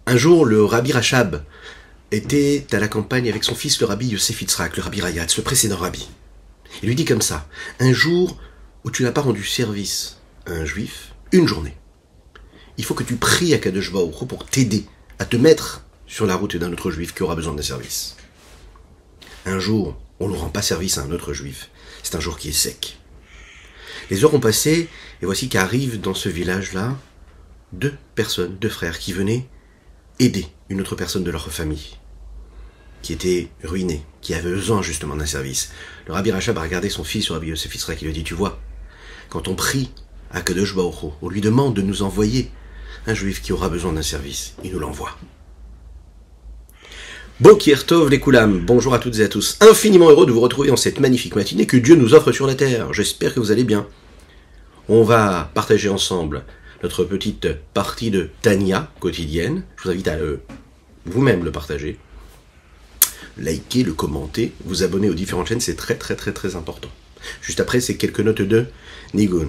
Un jour, le Rabbi Rachab était à la campagne avec son fils, le Rabbi Yosef Yitzhak, le Rabbi Rayatz, le précédent Rabbi. Il lui dit comme ça, un jour où tu n'as pas rendu service à un juif, une journée, il faut que tu pries à Kadosh Baruch Hu pour t'aider à te mettre sur la route d'un autre juif qui aura besoin d'un service. Un jour, on ne rend pas service à un autre juif. C'est un jour qui est sec. Les heures ont passé, et voici qu'arrivent dans ce village-là deux personnes, deux frères, qui venaient aider une autre personne de leur famille, qui était ruinée, qui avait besoin justement d'un service. Le Rabbi Rachab a regardé son fils, le Rabbi Yosef Yitzhak, qui lui a dit, tu vois, quand on prie à Kadosh Baruch Hu, on lui demande de nous envoyer un juif qui aura besoin d'un service, il nous l'envoie. Bokir Tov les Koulam, bonjour à toutes et à tous. Infiniment heureux de vous retrouver dans cette magnifique matinée que Dieu nous offre sur la terre. J'espère que vous allez bien. On va partager ensemble notre petite partie de Tania quotidienne. Je vous invite à vous-même le partager. Liker, le commenter, vous abonner aux différentes chaînes, c'est très important. Juste après, c'est quelques notes de Nigun.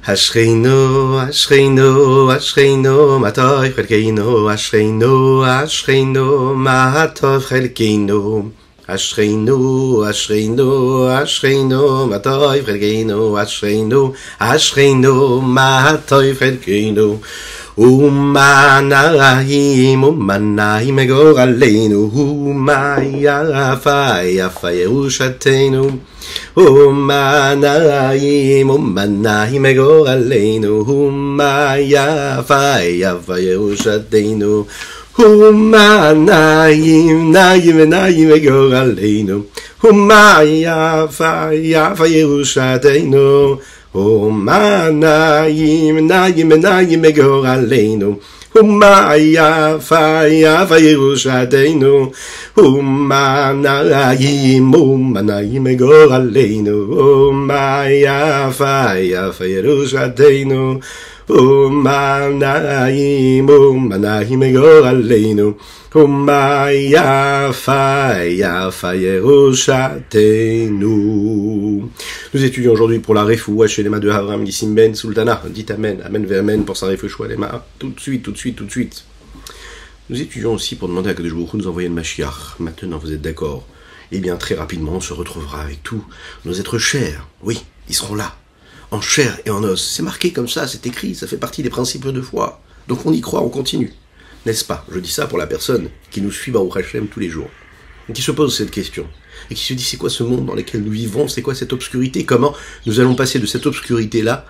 Ashreino, Ashreino, Ashreino, Matov Chelkeino, Ashreino, Ashreino, Matov Chelkeino. Ashreino, Ashreino, Ashreino, Matov Chelkeino, Ashreino, Ashreino, Matov Chelkeino. Umanaim, Umanaim, Egor Aleinu, Umayafa, Yafa Yerushatenu. Umanaim, Umanaim, Egor Aleinu, Umayafa, Yafa Yerushatenu. Umanaim, Naim, Naim, Egor Aleinu, Umayafa, Yafa Yerushatenu. Umanaim, Naim, Naim, Egor Aleinu, Umayafa, Yafa Yerushatenu. Umanaim, Umanaim, Egor Aleinu, Umayafa, Yafa Yerushatenu. Umanaim, Umanaim, Egor Aleinu, Umayafa, Yafa Yerushatenu. Nous étudions aujourd'hui pour la Refoua chez les mains de Avram Nissim Ben Sultana. Dites Amen, Amen ve Amen pour sa Refoua les mains. Tout de suite. Nous étudions aussi pour demander à Kadosh Baruch Hu de nous envoyer le Mashiach. Maintenant, vous êtes d'accord? Eh bien, très rapidement, on se retrouvera avec tous nos êtres chers. Oui, ils seront là, en chair et en os. C'est marqué comme ça, c'est écrit, ça fait partie des principes de foi. Donc on y croit, on continue. N'est-ce pas? Je dis ça pour la personne qui nous suit Baruch Hashem tous les jours, et qui se pose cette question, et qui se dit c'est quoi ce monde dans lequel nous vivons, c'est quoi cette obscurité, comment nous allons passer de cette obscurité-là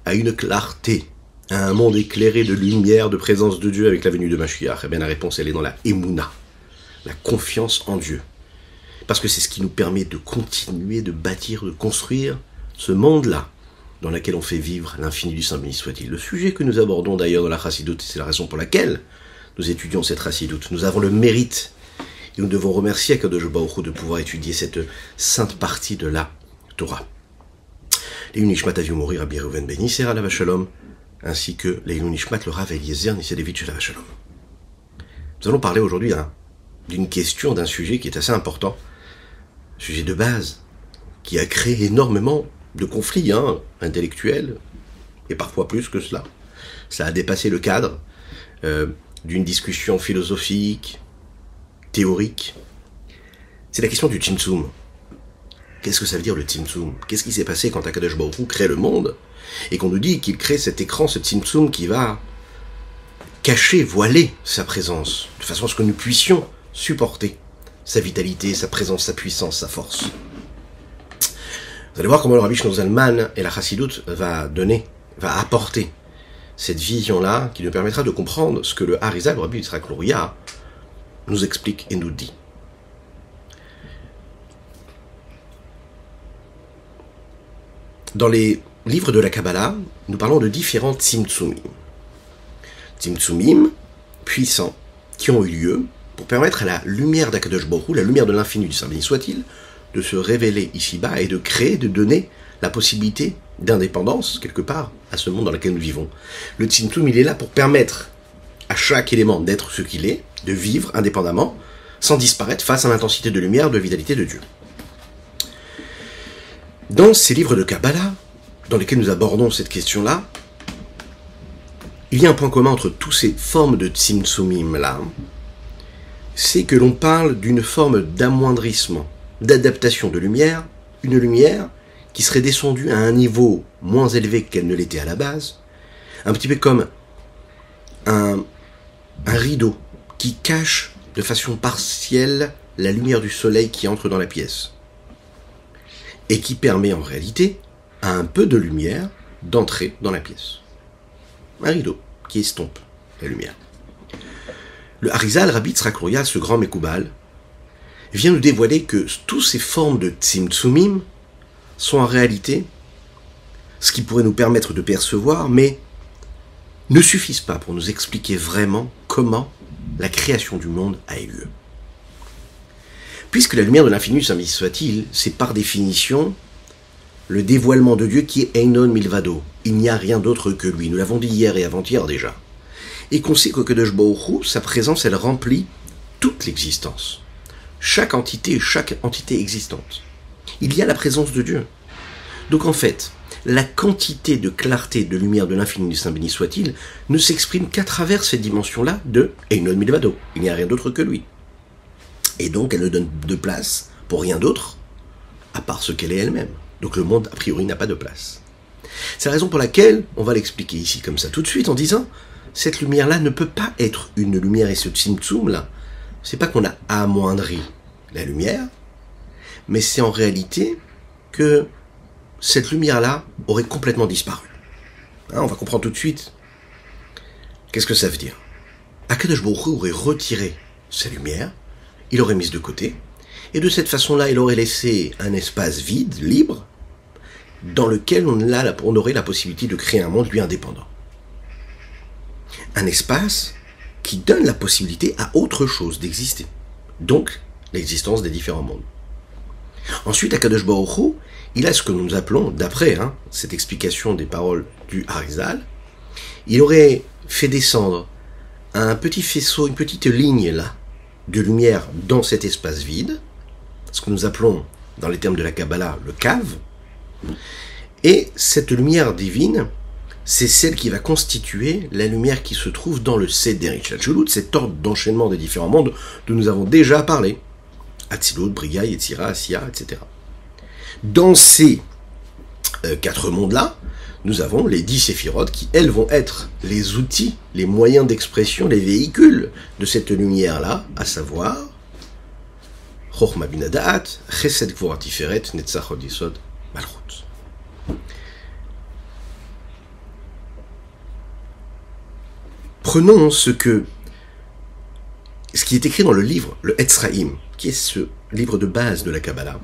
à une clarté, à un monde éclairé de lumière, de présence de Dieu avec la venue de Mashiach. Eh bien la réponse elle est dans la Emouna, la confiance en Dieu. Parce que c'est ce qui nous permet de continuer, de bâtir, de construire ce monde-là, dans lequel on fait vivre l'infini du Saint béni soit-il. Le sujet que nous abordons d'ailleurs dans la Chassidoute, c'est la raison pour laquelle nous étudions cette Chassidoute. Nous avons le mérite, et nous devons remercier Kadosh Baruch Hu de pouvoir étudier cette sainte partie de la Torah. Leilou Nishmat Avihu Mori Rabbi Reuven Ben Isser Alav Shalom, ainsi que Leilou Nishmat le Rav Eliezer Nisedevitch Alav Shalom. Nous allons parler aujourd'hui d'une question, d'un sujet qui est assez important, sujet de base, qui a créé énormément de conflits intellectuels, et parfois plus que cela. Ça a dépassé le cadre d'une discussion philosophique, théorique. C'est la question du Tzimtzum. Qu'est-ce que ça veut dire le Tzimtzum? Qu'est-ce qui s'est passé quand Akadosh Baruch Hu crée le monde, et qu'on nous dit qu'il crée cet écran, ce Tzimtzum qui va cacher, voiler sa présence, de façon à ce que nous puissions supporter sa vitalité, sa présence, sa puissance, sa force. Vous allez voir comment le Rabbi Shlomo Zalman et la Chassidoute va apporter cette vision-là qui nous permettra de comprendre ce que le Harizal, le Rabbi Yitzhak Luria, nous explique et nous dit. Dans les livres de la Kabbalah, nous parlons de différents tzimtzumim. Tzimtzumim puissants qui ont eu lieu pour permettre à la lumière d'Akadosh Baruch Hu, la lumière de l'infini du Saint béni soit-il, de se révéler ici-bas et de créer, de donner la possibilité d'indépendance, quelque part, à ce monde dans lequel nous vivons. Le Tzimtzum, il est là pour permettre à chaque élément d'être ce qu'il est, de vivre indépendamment, sans disparaître face à l'intensité de lumière, de vitalité de Dieu. Dans ces livres de Kabbalah, dans lesquels nous abordons cette question-là, il y a un point commun entre toutes ces formes de tzimtzumim là, c'est que l'on parle d'une forme d'amoindrissement, d'adaptation de lumière, une lumière qui serait descendue à un niveau moins élevé qu'elle ne l'était à la base, un petit peu comme un rideau qui cache de façon partielle la lumière du soleil qui entre dans la pièce et qui permet en réalité à un peu de lumière d'entrer dans la pièce. Un rideau qui estompe la lumière. Le Harizal, Rabbi Yitzhak Luria, ce grand Mekoubal, vient nous dévoiler que toutes ces formes de tzimtzumim sont en réalité ce qui pourrait nous permettre de percevoir, mais ne suffisent pas pour nous expliquer vraiment comment la création du monde a eu lieu. Puisque la lumière de l'infini, saint béni soit-il, c'est par définition le dévoilement de Dieu qui est Einon Milvado. Il n'y a rien d'autre que lui. Nous l'avons dit hier et avant-hier déjà. Et qu'on sait qu'Akadosh Baruch Hu, sa présence, elle remplit toute l'existence. Chaque entité existante. Il y a la présence de Dieu. Donc en fait, la quantité de clarté, de lumière de l'infini du Saint béni soit-il, ne s'exprime qu'à travers cette dimension-là de Einon Milvado. Il n'y a rien d'autre que lui. Et donc elle ne donne de place pour rien d'autre, à part ce qu'elle est elle-même. Donc le monde, a priori, n'a pas de place. C'est la raison pour laquelle, on va l'expliquer ici comme ça tout de suite, en disant, cette lumière-là ne peut pas être une lumière, et ce tzimtzum-là, c'est pas qu'on a amoindri la lumière, mais c'est en réalité que cette lumière-là aurait complètement disparu. Hein, on va comprendre tout de suite. Qu'est-ce que ça veut dire? Akadosh Baruch Hu aurait retiré sa lumière, il aurait mise de côté, et de cette façon-là, il aurait laissé un espace vide, libre, dans lequel on aurait la possibilité de créer un monde lui indépendant. Un espace qui donne la possibilité à autre chose d'exister. Donc, l'existence des différents mondes. Ensuite, Akadosh Baruch Hu, il a ce que nous appelons, d'après cette explication des paroles du Harizal, il aurait fait descendre un petit faisceau, une petite ligne là, de lumière dans cet espace vide, ce que nous appelons, dans les termes de la Kabbalah, le cave. Et cette lumière divine, c'est celle qui va constituer la lumière qui se trouve dans le Seder Hitchachlut, cet ordre d'enchaînement des différents mondes dont nous avons déjà parlé. Atzilut, Briya, Yetzira, Asiya, etc. Dans ces 4 mondes-là, nous avons les 10 séphirotes qui, elles, vont être les outils, les moyens d'expression, les véhicules de cette lumière-là, à savoir Chochma Bina Da'at, Chesed Gvura Tiferet, Netzach Hod Yesod, Malchut. Prenons ce qui est écrit dans le livre, le Etzraïm, qui est ce livre de base de la Kabbalah,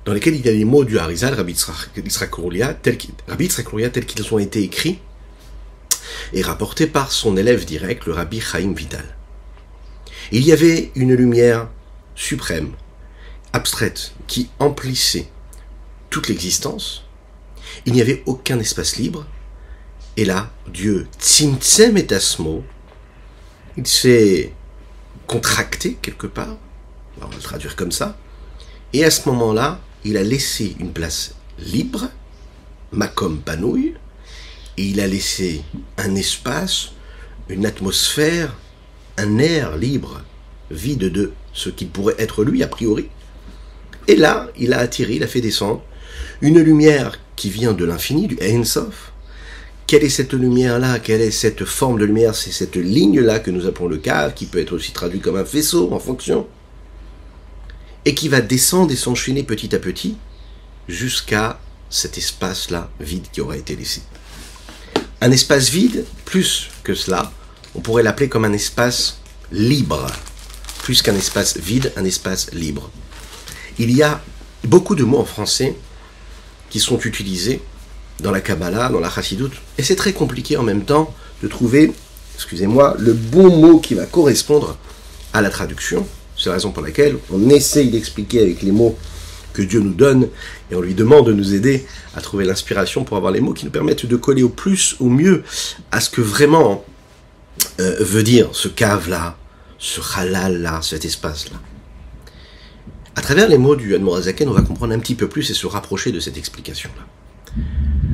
dans lequel il y a les mots du Harizal, Rabbi Yitzhak Luria, tels qu'ils ont été écrits et rapportés par son élève direct, le Rabbi Chaim Vital. Il y avait une lumière suprême, abstraite, qui emplissait toute l'existence. Il n'y avait aucun espace libre. Et là, Dieu, Tzimtzem et Asmo, il s'est contracté quelque part, on va le traduire comme ça, et à ce moment-là, il a laissé une place libre, Makom Panouille, et il a laissé un espace, une atmosphère, un air libre, vide de ce qu'il pourrait être lui a priori. Et là, il a attiré, il a fait descendre une lumière qui vient de l'infini, du Ein Sof. Quelle est cette lumière-là? Quelle est cette forme de lumière? C'est cette ligne-là que nous appelons le cave, qui peut être aussi traduit comme un faisceau en fonction, et qui va descendre et s'enchaîner petit à petit jusqu'à cet espace-là vide qui aura été laissé. Un espace vide, plus que cela, on pourrait l'appeler comme un espace libre. Plus qu'un espace vide, un espace libre. Il y a beaucoup de mots en français qui sont utilisés dans la Kabbalah, dans la Chassidut, et c'est très compliqué en même temps de trouver, le bon mot qui va correspondre à la traduction. C'est la raison pour laquelle on essaye d'expliquer avec les mots que Dieu nous donne, et on lui demande de nous aider à trouver l'inspiration pour avoir les mots qui nous permettent de coller au plus, au mieux, à ce que vraiment veut dire ce cave-là, ce halal-là, cet espace-là. À travers les mots du Admor HaZaken, on va comprendre un petit peu plus et se rapprocher de cette explication-là.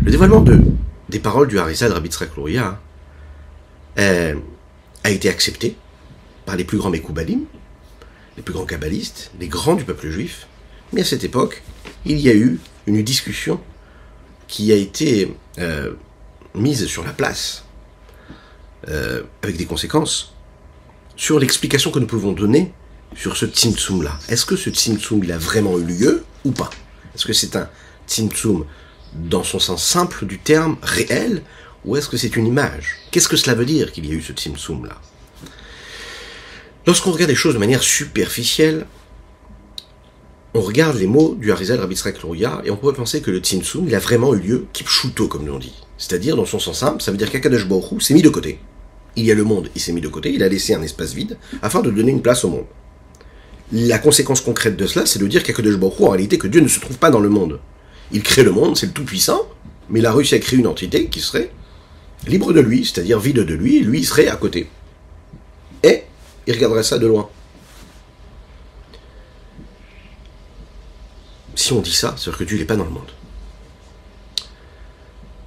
Le dévoilement des paroles du Harizal de Rabbi Yitzhak Luria a été accepté par les plus grands Mekoubalim, les plus grands kabbalistes, les grands du peuple juif. Mais à cette époque, il y a eu une discussion qui a été mise sur la place, avec des conséquences, sur l'explication que nous pouvons donner sur ce Tzimtzum-là. Est-ce que ce Tzimtzum, il a vraiment eu lieu ou pas? Est-ce que c'est un Tzimtzum dans son sens simple du terme, réel, ou est-ce que c'est une image? Qu'est-ce que cela veut dire qu'il y a eu ce Tzimtzum-là? Lorsqu'on regarde les choses de manière superficielle, on regarde les mots du Harizal Rabbi Yitzhak Luria et on pourrait penser que le Tzimtzum, il a vraiment eu lieu kipshuto, comme nous on dit. C'est-à-dire, dans son sens simple, ça veut dire qu'Akadosh Baruch Hu s'est mis de côté. Il y a le monde, il s'est mis de côté, il a laissé un espace vide afin de donner une place au monde. La conséquence concrète de cela, c'est de dire qu'Akadosh Baruch Hu, en réalité, que Dieu ne se trouve pas dans le monde. Il crée le monde, c'est le Tout-Puissant, mais il a réussi à créer une entité qui serait libre de lui, c'est-à-dire vide de lui, et lui, il serait à côté. Et il regarderait ça de loin. Si on dit ça, c'est-à-dire que Dieu n'est pas dans le monde.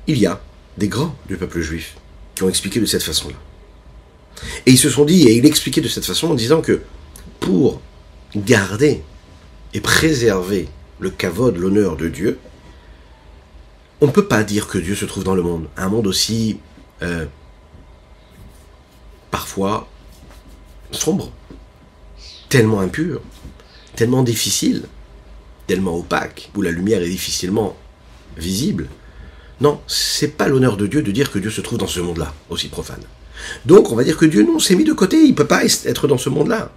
Il y a des grands du peuple juif qui ont expliqué de cette façon-là. Et ils se sont dit, et il expliquait de cette façon en disant que pour garder et préserver le kavod, l'honneur de Dieu, on ne peut pas dire que Dieu se trouve dans le monde. Un monde aussi, parfois, sombre, tellement impur, tellement difficile, tellement opaque, où la lumière est difficilement visible. Non, c'est pas l'honneur de Dieu de dire que Dieu se trouve dans ce monde-là, aussi profane. Donc, on va dire que Dieu, non, s'est mis de côté, il ne peut pas être dans ce monde-là.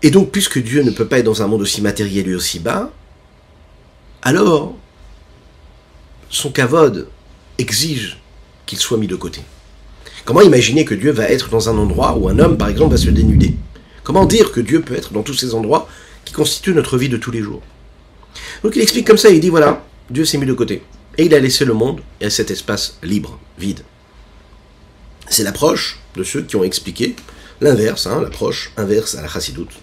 Et donc, puisque Dieu ne peut pas être dans un monde aussi matériel et aussi bas, alors, son kavod exige qu'il soit mis de côté. Comment imaginer que Dieu va être dans un endroit où un homme, par exemple, va se dénuder? Comment dire que Dieu peut être dans tous ces endroits qui constituent notre vie de tous les jours? Donc il explique comme ça, il dit voilà, Dieu s'est mis de côté. Et il a laissé le monde et cet espace libre, vide. C'est l'approche de ceux qui ont expliqué l'inverse, l'approche inverse à la chassidoute.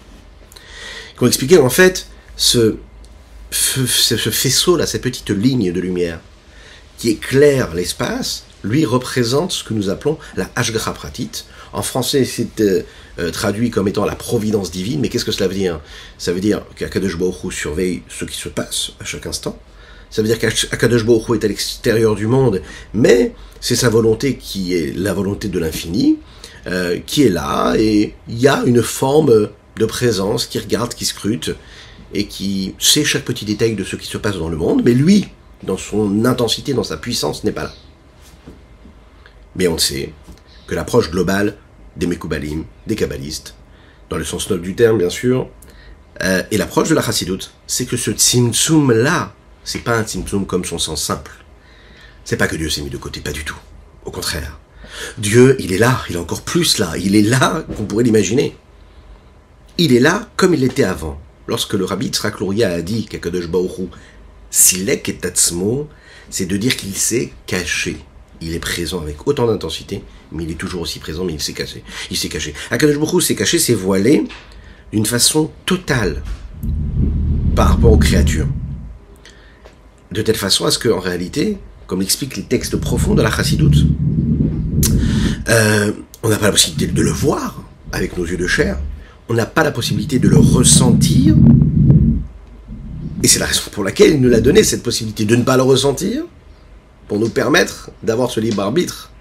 Qui ont expliqué en fait ce faisceau-là, cette petite ligne de lumière qui éclaire l'espace, lui représente ce que nous appelons la Hashgacha Pratit. En français, c'est traduit comme étant la providence divine, mais qu'est-ce que cela veut dire? Ça veut dire qu'Akadosh Baruch Hu surveille ce qui se passe à chaque instant. Ça veut dire qu'Akadosh Baruch Hu est à l'extérieur du monde, mais c'est sa volonté qui est la volonté de l'infini, qui est là, et il y a une forme de présence qui regarde, qui scrute, et qui sait chaque petit détail de ce qui se passe dans le monde, mais lui, dans son intensité, dans sa puissance, n'est pas là. Mais on sait que l'approche globale des Mekoubalim, des Kabbalistes, dans le sens noble du terme bien sûr, et l'approche de la Chassidoute, c'est que ce Tzimtzum-là, c'est pas un Tzimtzum comme son sens simple. C'est pas que Dieu s'est mis de côté, pas du tout. Au contraire. Dieu, il est là, il est encore plus là, il est là qu'on pourrait l'imaginer. Il est là comme il était avant. Lorsque le Rabbi Yitzhak Luria a dit qu'Akadosh Baruch Hu Silek et Tatzmo, c'est de dire qu'il s'est caché. Il est présent avec autant d'intensité, mais il est toujours aussi présent, mais il s'est caché. Il s'est caché. Akadosh Baruch Hu s'est caché, s'est voilé d'une façon totale par rapport aux créatures. De telle façon à ce qu'en réalité, comme l'expliquent les textes profonds de la Chassidoute, on n'a pas la possibilité de le voir avec nos yeux de chair, on n'a pas la possibilité de le ressentir, et c'est la raison pour laquelle il nous a donné cette possibilité de ne pas le ressentir, pour nous permettre d'avoir ce libre arbitre,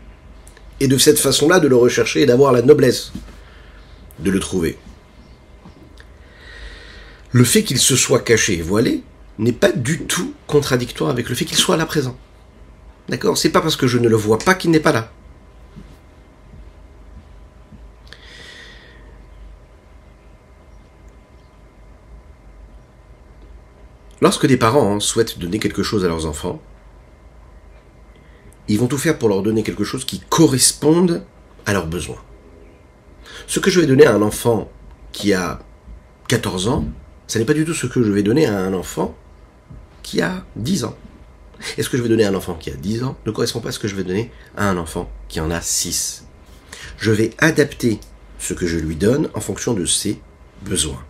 et de cette façon-là de le rechercher et d'avoir la noblesse de le trouver. Le fait qu'il se soit caché et voilé n'est pas du tout contradictoire avec le fait qu'il soit là présent. D'accord? C'est pas parce que je ne le vois pas qu'il n'est pas là. Lorsque des parents souhaitent donner quelque chose à leurs enfants, ils vont tout faire pour leur donner quelque chose qui corresponde à leurs besoins. Ce que je vais donner à un enfant qui a 14 ans, ce n'est pas du tout ce que je vais donner à un enfant qui a 10 ans. Et ce que je vais donner à un enfant qui a 10 ans ne correspond pas à ce que je vais donner à un enfant qui en a 6. Je vais adapter ce que je lui donne en fonction de ses besoins.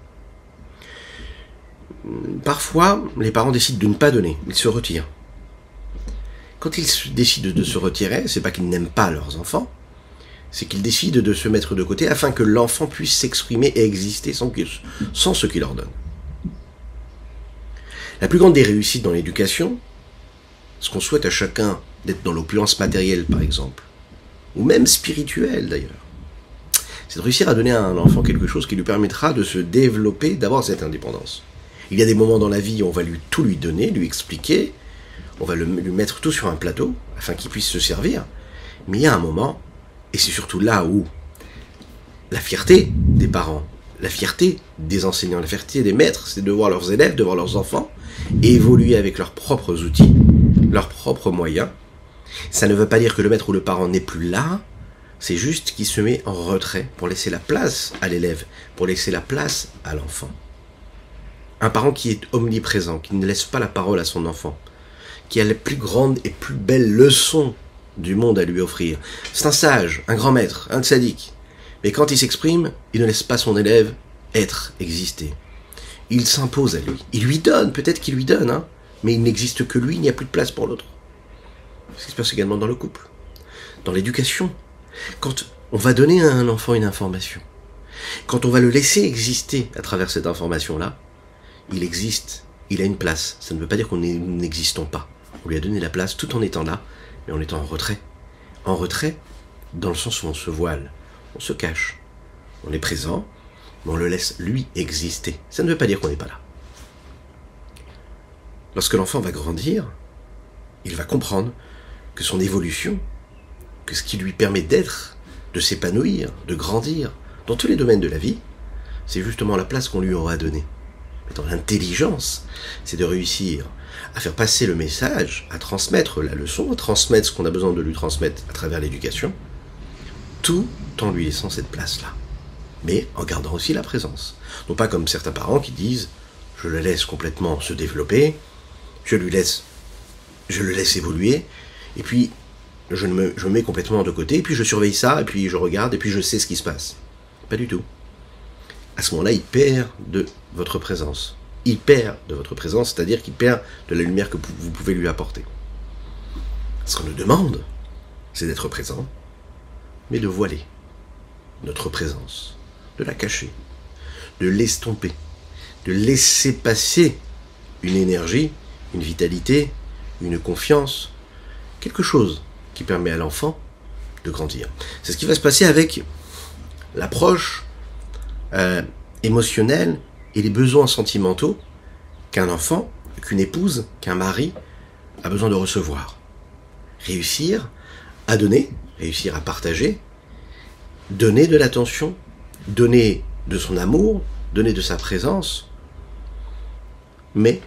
Parfois, les parents décident de ne pas donner, ils se retirent. Quand ils décident de se retirer, c'est pas qu'ils n'aiment pas leurs enfants, c'est qu'ils décident de se mettre de côté afin que l'enfant puisse s'exprimer et exister sans ce qu'il leur donne. La plus grande des réussites dans l'éducation, ce qu'on souhaite à chacun d'être dans l'opulence matérielle par exemple, ou même spirituelle d'ailleurs, c'est de réussir à donner à un enfant quelque chose qui lui permettra de se développer, d'avoir cette indépendance. Il y a des moments dans la vie où on va tout lui donner, lui expliquer, on va lui mettre tout sur un plateau afin qu'il puisse se servir, mais il y a un moment, et c'est surtout là où la fierté des parents, la fierté des enseignants, la fierté des maîtres, c'est de voir leurs élèves, de voir leurs enfants évoluer avec leurs propres outils, leurs propres moyens. Ça ne veut pas dire que le maître ou le parent n'est plus là, c'est juste qu'il se met en retrait pour laisser la place à l'élève, pour laisser la place à l'enfant. Un parent qui est omniprésent, qui ne laisse pas la parole à son enfant, qui a la plus grande et plus belle leçon du monde à lui offrir. C'est un sage, un grand maître, un tzaddik. Mais quand il s'exprime, il ne laisse pas son élève être, exister. Il s'impose à lui. Il lui donne, peut-être qu'il lui donne, hein, mais il n'existe que lui, il n'y a plus de place pour l'autre. C'est ce qui se passe également dans le couple, dans l'éducation. Quand on va donner à un enfant une information, quand on va le laisser exister à travers cette information-là, il existe, il a une place. Ça ne veut pas dire qu'on n'existons pas. On lui a donné la place tout en étant là, mais en étant en retrait. En retrait, dans le sens où on se voile, on se cache. On est présent, mais on le laisse lui exister. Ça ne veut pas dire qu'on n'est pas là. Lorsque l'enfant va grandir, il va comprendre que son évolution, que ce qui lui permet d'être, de s'épanouir, de grandir, dans tous les domaines de la vie, c'est justement la place qu'on lui aura donnée. Dans l'intelligence, c'est de réussir à faire passer le message, à transmettre la leçon, à transmettre ce qu'on a besoin de lui transmettre à travers l'éducation, tout en lui laissant cette place-là. Mais en gardant aussi la présence. Non pas comme certains parents qui disent « je le laisse complètement se développer, je le laisse évoluer, et puis je me mets complètement de côté, et puis je surveille ça, et puis je regarde, et puis je sais ce qui se passe. » Pas du tout. À ce moment-là, il perd de votre présence. Il perd de votre présence, c'est-à-dire qu'il perd de la lumière que vous pouvez lui apporter. Ce qu'on nous demande, c'est d'être présent, mais de voiler notre présence, de la cacher, de l'estomper, de laisser passer une énergie, une vitalité, une confiance, quelque chose qui permet à l'enfant de grandir. C'est ce qui va se passer avec l'approche émotionnelle et les besoins sentimentaux qu'un enfant, qu'une épouse, qu'un mari a besoin de recevoir. Réussir à donner, réussir à partager, donner de l'attention, donner de son amour, donner de sa présence, mais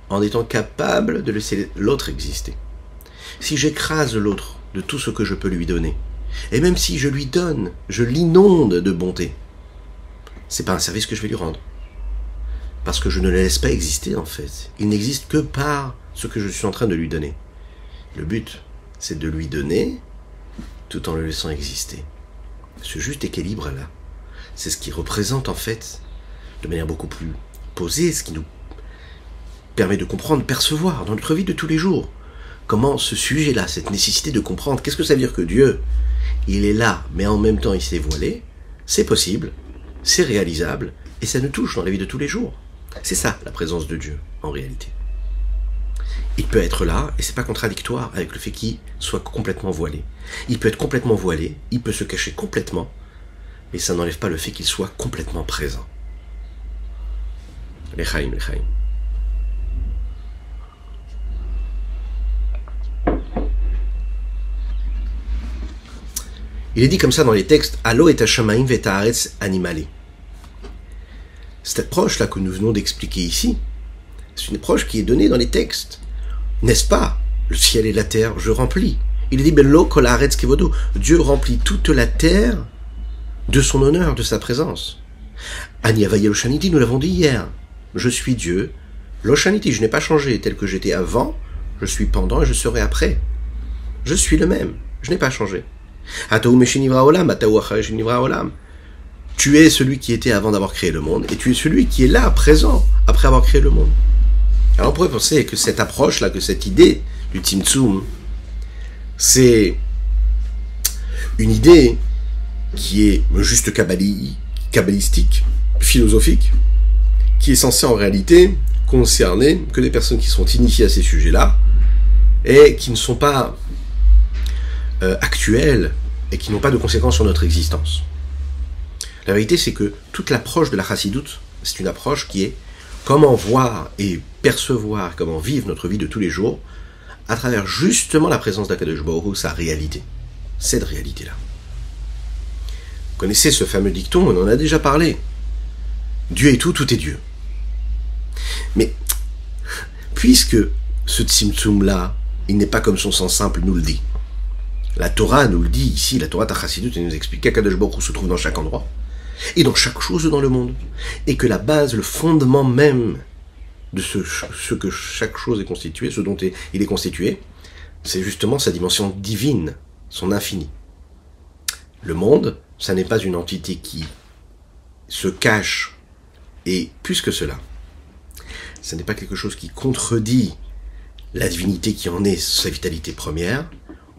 en étant capable de laisser l'autre exister. Si j'écrase l'autre de tout ce que je peux lui donner, et même si je lui donne, je l'inonde de bonté, c'est pas un service que je vais lui rendre. Parce que je ne le laisse pas exister en fait. Il n'existe que par ce que je suis en train de lui donner. Le but, c'est de lui donner tout en le laissant exister. Ce juste équilibre-là, c'est ce qui représente en fait, de manière beaucoup plus posée, ce qui nous permet de comprendre, percevoir dans notre vie de tous les jours, comment ce sujet-là, cette nécessité de comprendre, qu'est-ce que ça veut dire que Dieu, il est là, mais en même temps il s'est voilé, c'est possible, c'est réalisable, et ça nous touche dans la vie de tous les jours. C'est ça, la présence de Dieu, en réalité. Il peut être là, et c'est pas contradictoire avec le fait qu'il soit complètement voilé. Il peut être complètement voilé, il peut se cacher complètement, mais ça n'enlève pas le fait qu'il soit complètement présent. L'Echaim, l'Echaim. Il est dit comme ça dans les textes, Allo et Hashamaim vetaaretz animale. Cette approche-là que nous venons d'expliquer ici, c'est une approche qui est donnée dans les textes. N'est-ce pas? Le ciel et la terre, je remplis. Il est dit, Bello kol haaretz kevodo. Dieu remplit toute la terre de son honneur, de sa présence. Ani Havaya Loshaniti, nous l'avons dit hier. Je suis Dieu. Loshaniti, je n'ai pas changé tel que j'étais avant, je suis pendant et je serai après. Je suis le même, je n'ai pas changé. Ataou meshinivra olam, ataou achare shinivra olam. Tu es celui qui était avant d'avoir créé le monde, et tu es celui qui est là, présent, après avoir créé le monde. Alors on pourrait penser que cette approche-là, que cette idée du Tzimtzum, C'est une idée qui est juste kabbalistique, philosophique, qui est censée en réalité concerner que des personnes qui sont initiées à ces sujets-là et qui ne sont pas actuelles et qui n'ont pas de conséquences sur notre existence. La vérité, c'est que toute l'approche de la chassidoute, c'est une approche qui est comment voir et percevoir, comment vivre notre vie de tous les jours à travers justement la présence d'Akadosh Baruch Hu, sa réalité, cette réalité-là. Vous connaissez ce fameux dicton, on en a déjà parlé. Dieu est tout, tout est Dieu. Mais, puisque ce tzimtzum-là, il n'est pas comme son sens simple nous le dit. La Torah nous le dit ici, la Torah Tachassidut, elle nous explique qu'Akadosh Baruch Hu se trouve dans chaque endroit, et dans chaque chose dans le monde, et que la base, le fondement même de ce que chaque chose est constituée, ce dont il est constitué, c'est justement sa dimension divine, son infini. Le monde, ça n'est pas une entité qui se cache, et plus que cela, ce n'est pas quelque chose qui contredit la divinité qui en est sa vitalité première.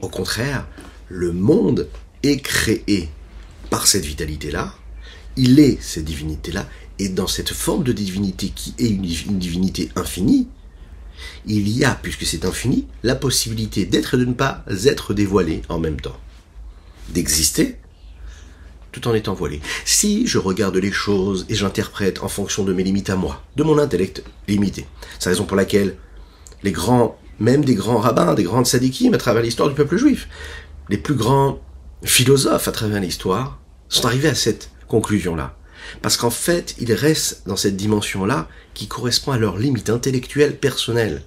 Au contraire, le monde est créé par cette vitalité-là, il est cette divinité-là, et dans cette forme de divinité qui est une divinité infinie, il y a, puisque c'est infini, la possibilité d'être et de ne pas être dévoilé en même temps. D'exister, tout en étant voilé. Si je regarde les choses et j'interprète en fonction de mes limites à moi, de mon intellect limité, c'est la raison pour laquelle les grands, même des grands rabbins, des grands tzadikim à travers l'histoire du peuple juif, les plus grands philosophes à travers l'histoire, sont arrivés à cette conclusion-là. Parce qu'en fait, ils restent dans cette dimension-là qui correspond à leurs limites intellectuelles personnelles,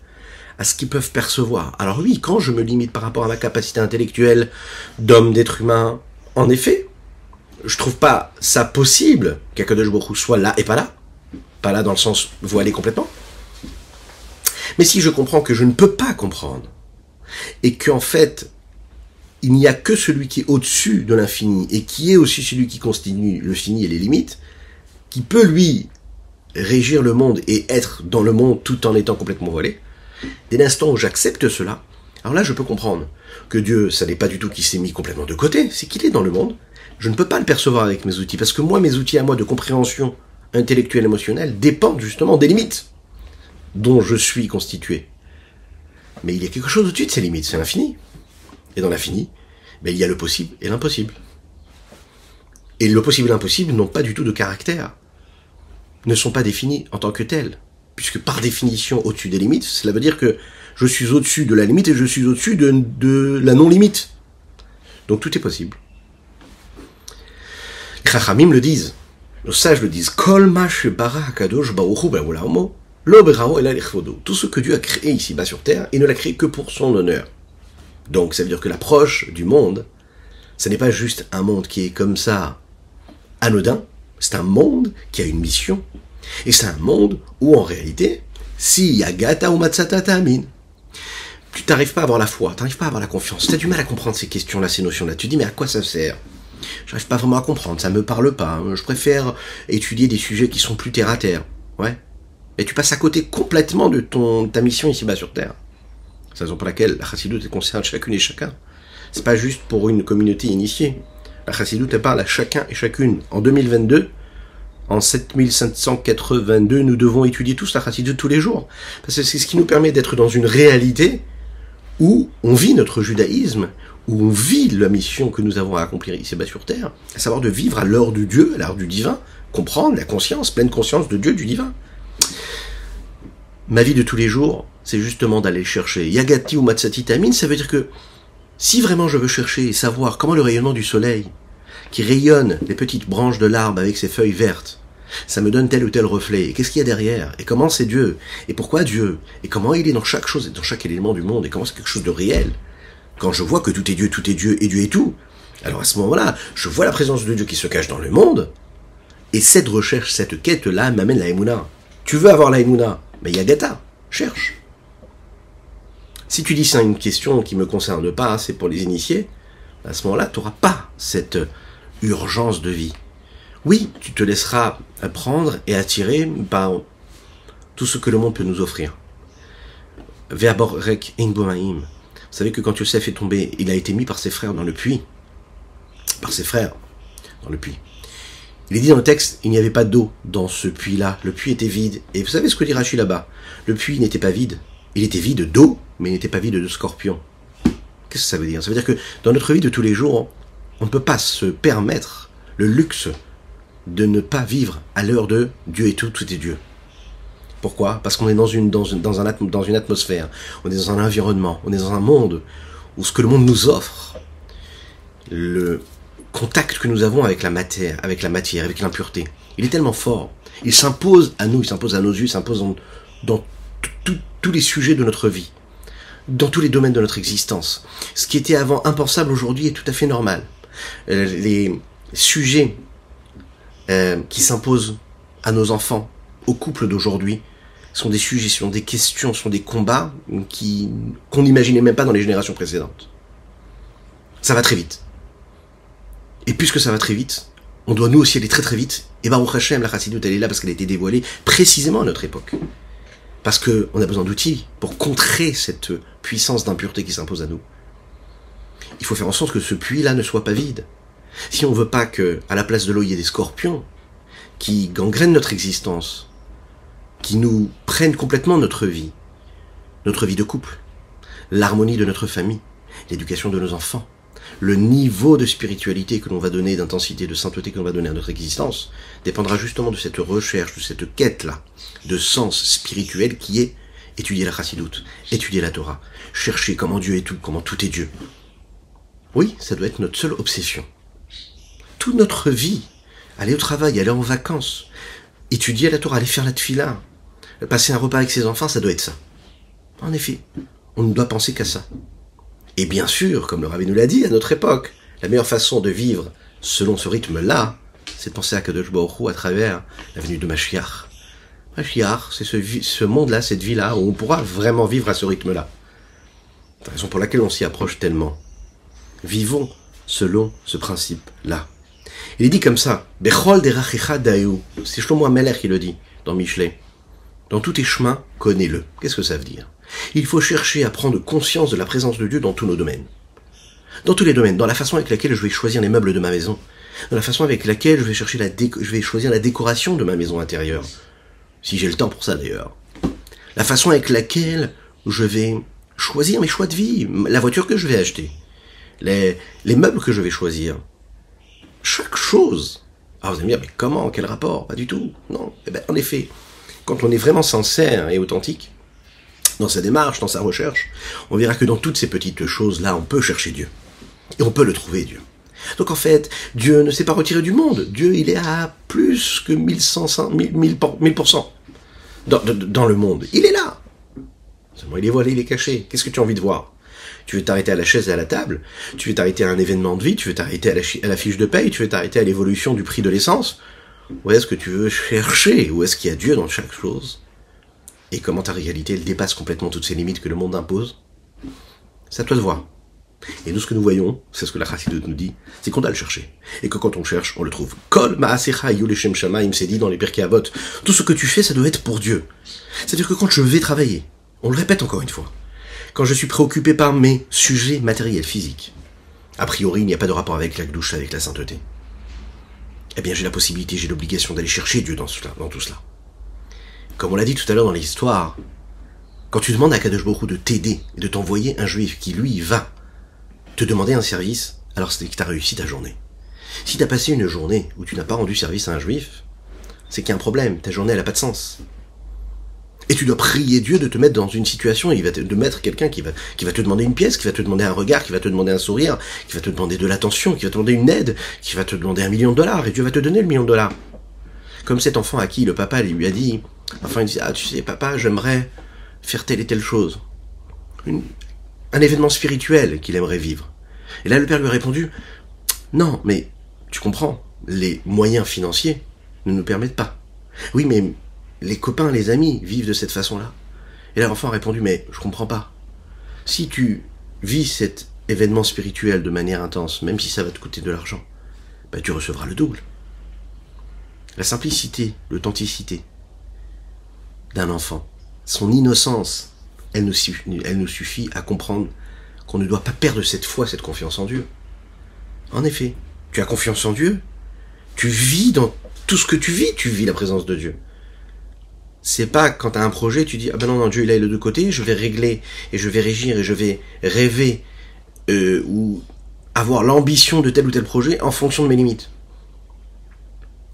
à ce qu'ils peuvent percevoir. Alors oui, quand je me limite par rapport à ma capacité intellectuelle d'homme, d'être humain, en effet, je trouve pas ça possible qu'Akadosh Baruch Hu soit là et pas là. Pas là dans le sens voilé complètement. Mais si je comprends que je ne peux pas comprendre, et qu'en fait, il n'y a que celui qui est au-dessus de l'infini, et qui est aussi celui qui constitue le fini et les limites, qui peut lui régir le monde et être dans le monde tout en étant complètement voilé, dès l'instant où j'accepte cela, alors là je peux comprendre que Dieu, ça n'est pas du tout qu'il s'est mis complètement de côté, c'est qu'il est dans le monde. Je ne peux pas le percevoir avec mes outils, parce que moi, mes outils à moi de compréhension intellectuelle, émotionnelle, dépendent justement des limites dont je suis constitué. Mais il y a quelque chose au-dessus de ces limites, c'est l'infini. Et dans l'infini, il y a le possible et l'impossible. Et le possible et l'impossible n'ont pas du tout de caractère, ne sont pas définis en tant que tels, puisque par définition, au-dessus des limites, cela veut dire que je suis au-dessus de la limite et je suis au-dessus de la non-limite. Donc tout est possible. Chachamim le disent, nos sages le disent, Kol ma shebara hakadosh baruch hu ba'olamo, lo berao ela lichvodo. Tout ce que Dieu a créé ici-bas sur terre, il ne l'a créé que pour son honneur. Donc ça veut dire que l'approche du monde, ce n'est pas juste un monde qui est comme ça anodin, c'est un monde qui a une mission. Et c'est un monde où en réalité, si yagata ou matsata ta'amin, tu n'arrives pas à avoir la foi, tu n'arrives pas à avoir la confiance, tu as du mal à comprendre ces questions-là, ces notions-là. Tu te dis mais à quoi ça sert ? J'arrive pas vraiment à comprendre, ça me parle pas. Hein. Je préfère étudier des sujets qui sont plus terre à terre. Ouais. Et tu passes à côté complètement de ta mission ici-bas sur terre. C'est la raison pour laquelle la chassidoute concerne chacune et chacun. C'est pas juste pour une communauté initiée. La chassidoute elle parle à chacun et chacune. En 2022, en 7582, nous devons étudier tous la chassidoute tous les jours. Parce que c'est ce qui nous permet d'être dans une réalité où on vit notre judaïsme, où on vit la mission que nous avons à accomplir ici-bas sur terre, à savoir de vivre à l'heure du Dieu, à l'heure du divin, comprendre la conscience, pleine conscience de Dieu, du divin. Ma vie de tous les jours, c'est justement d'aller chercher Yagati ou Matsati Tamin, ça veut dire que si vraiment je veux chercher et savoir comment le rayonnement du soleil, qui rayonne les petites branches de l'arbre avec ses feuilles vertes, ça me donne tel ou tel reflet, et qu'est-ce qu'il y a derrière, et comment c'est Dieu, et pourquoi Dieu, et comment il est dans chaque chose, et dans chaque élément du monde, et comment c'est quelque chose de réel. Quand je vois que tout est Dieu, et Dieu est tout, alors à ce moment-là, je vois la présence de Dieu qui se cache dans le monde, et cette recherche, cette quête-là m'amène la Emouna. Tu veux avoir la Emouna, mais Yagata, cherche. Si tu dis c'est une question qui ne me concerne pas, c'est pour les initiés, à ce moment-là, tu n'auras pas cette urgence de vie. Oui, tu te laisseras prendre et attirer par tout ce que le monde peut nous offrir. Ve'aborek ein bomaim. Vous savez que quand Yosef est tombé, il a été mis par ses frères dans le puits. Par ses frères dans le puits. Il est dit dans le texte, il n'y avait pas d'eau dans ce puits-là. Le puits était vide. Et vous savez ce que dit Rachid là-bas? Le puits n'était pas vide. Il était vide d'eau, mais il n'était pas vide de scorpions. Qu'est-ce que ça veut dire? Ça veut dire que dans notre vie de tous les jours, on ne peut pas se permettre le luxe de ne pas vivre à l'heure de Dieu est tout, tout est Dieu. Pourquoi? Parce qu'on est dans une atmosphère, on est dans un environnement, on est dans un monde où ce que le monde nous offre, le contact que nous avons avec la matière, avec l'impureté, il est tellement fort. Il s'impose à nous, il s'impose à nos yeux, il s'impose dans tous les sujets de notre vie, dans tous les domaines de notre existence. Ce qui était avant impensable aujourd'hui est tout à fait normal. Les sujets qui s'imposent à nos enfants, aux couples d'aujourd'hui, sont des sujets, sont des questions, sont des combats qu'on n'imaginait même pas dans les générations précédentes. Ça va très vite. Et puisque ça va très vite, on doit nous aussi aller très très vite. Et Baruch Hashem, la Chassidoute, elle est là parce qu'elle a été dévoilée précisément à notre époque. Parce qu'on a besoin d'outils pour contrer cette puissance d'impureté qui s'impose à nous. Il faut faire en sorte que ce puits-là ne soit pas vide. Si on veut pas que, à la place de l'eau, il y ait des scorpions qui gangrènent notre existence, qui nous prennent complètement notre vie de couple, l'harmonie de notre famille, l'éducation de nos enfants, le niveau de spiritualité que l'on va donner, d'intensité, de sainteté que l'on va donner à notre existence, dépendra justement de cette recherche, de cette quête-là, de sens spirituel qui est étudier la Chassidoute, étudier la Torah, chercher comment Dieu est tout, comment tout est Dieu. Oui, ça doit être notre seule obsession. Toute notre vie, aller au travail, aller en vacances, étudier la Torah, aller faire la tefila, passer un repas avec ses enfants, ça doit être ça. En effet, on ne doit penser qu'à ça. Et bien sûr, comme le Rabbi nous l'a dit à notre époque, la meilleure façon de vivre selon ce rythme-là, c'est de penser à Kadosh Baruch Hu à travers la venue de Mashiach. Mashiach, c'est ce monde-là, cette vie-là, où on pourra vraiment vivre à ce rythme-là. C'est la raison pour laquelle on s'y approche tellement. Vivons selon ce principe-là. Il est dit comme ça, Bechol derachecha dayu. C'est Shlomo HaMelech qui le dit dans Michelet. Dans tous tes chemins, connais-le. Qu'est-ce que ça veut dire? Il faut chercher à prendre conscience de la présence de Dieu dans tous nos domaines. Dans tous les domaines, dans la façon avec laquelle je vais choisir les meubles de ma maison, dans la façon avec laquelle je vais choisir la décoration de ma maison intérieure, si j'ai le temps pour ça d'ailleurs. La façon avec laquelle je vais choisir mes choix de vie, la voiture que je vais acheter, les meubles que je vais choisir. Chaque chose. Alors vous allez me dire, mais comment? Quel rapport? Pas du tout. Non. Eh bien, en effet, quand on est vraiment sincère et authentique, dans sa démarche, dans sa recherche, on verra que dans toutes ces petites choses-là, on peut chercher Dieu. Et on peut le trouver, Dieu. Donc en fait, Dieu ne s'est pas retiré du monde. Dieu, il est à plus que 1000% dans le monde. Il est là. Seulement, il est voilé, il est caché. Qu'est-ce que tu as envie de voir? Tu veux t'arrêter à la chaise et à la table? Tu veux t'arrêter à un événement de vie? Tu veux t'arrêter à la fiche de paye? Tu veux t'arrêter à l'évolution du prix de l'essence? Où est-ce que tu veux chercher? Où est-ce qu'il y a Dieu dans chaque chose? Et comment ta réalité, elle dépasse complètement toutes ces limites que le monde impose? C'est à toi de voir. Et nous, ce que nous voyons, c'est ce que la Chassidoute nous dit, c'est qu'on doit le chercher. Et que quand on cherche, on le trouve. Kol ma'asecha yu leshem shamayim, c'est dit dans les Pirkei Avot. Tout ce que tu fais, ça doit être pour Dieu. C'est-à-dire que quand je vais travailler, on le répète encore une fois, quand je suis préoccupé par mes sujets matériels, physiques, a priori, il n'y a pas de rapport avec la Kedusha, avec la sainteté. Eh bien, j'ai la possibilité, j'ai l'obligation d'aller chercher Dieu dans tout cela. Comme on l'a dit tout à l'heure dans l'histoire, quand tu demandes à Kadosh Baruch Hu de t'aider et de t'envoyer un juif qui, lui, va te demander un service, alors c'est que tu as réussi ta journée. Si tu as passé une journée où tu n'as pas rendu service à un juif, c'est qu'il y a un problème, ta journée, elle n'a pas de sens. Et tu dois prier Dieu de te mettre dans une situation, de mettre quelqu'un qui va te demander une pièce, qui va te demander un regard, qui va te demander un sourire, qui va te demander de l'attention, qui va te demander une aide, qui va te demander $1 million, et Dieu va te donner le $1 million. Comme cet enfant à qui le papa lui a dit, enfin il dit, ah tu sais papa, j'aimerais faire telle et telle chose. Un événement spirituel qu'il aimerait vivre. Et là le père lui a répondu, non mais tu comprends, les moyens financiers ne nous permettent pas. Oui mais les copains, les amis vivent de cette façon-là. Et là l'enfant a répondu, mais je comprends pas. Si tu vis cet événement spirituel de manière intense, même si ça va te coûter de l'argent, bah tu recevras le double. La simplicité, l'authenticité d'un enfant, son innocence, elle nous suffit à comprendre qu'on ne doit pas perdre cette foi, cette confiance en Dieu. En effet, tu as confiance en Dieu, tu vis dans tout ce que tu vis la présence de Dieu. C'est pas quand tu as un projet, tu dis, ah ben non, Dieu il a les deux côtés, je vais régler, et je vais régir, et je vais rêver, ou avoir l'ambition de tel ou tel projet en fonction de mes limites.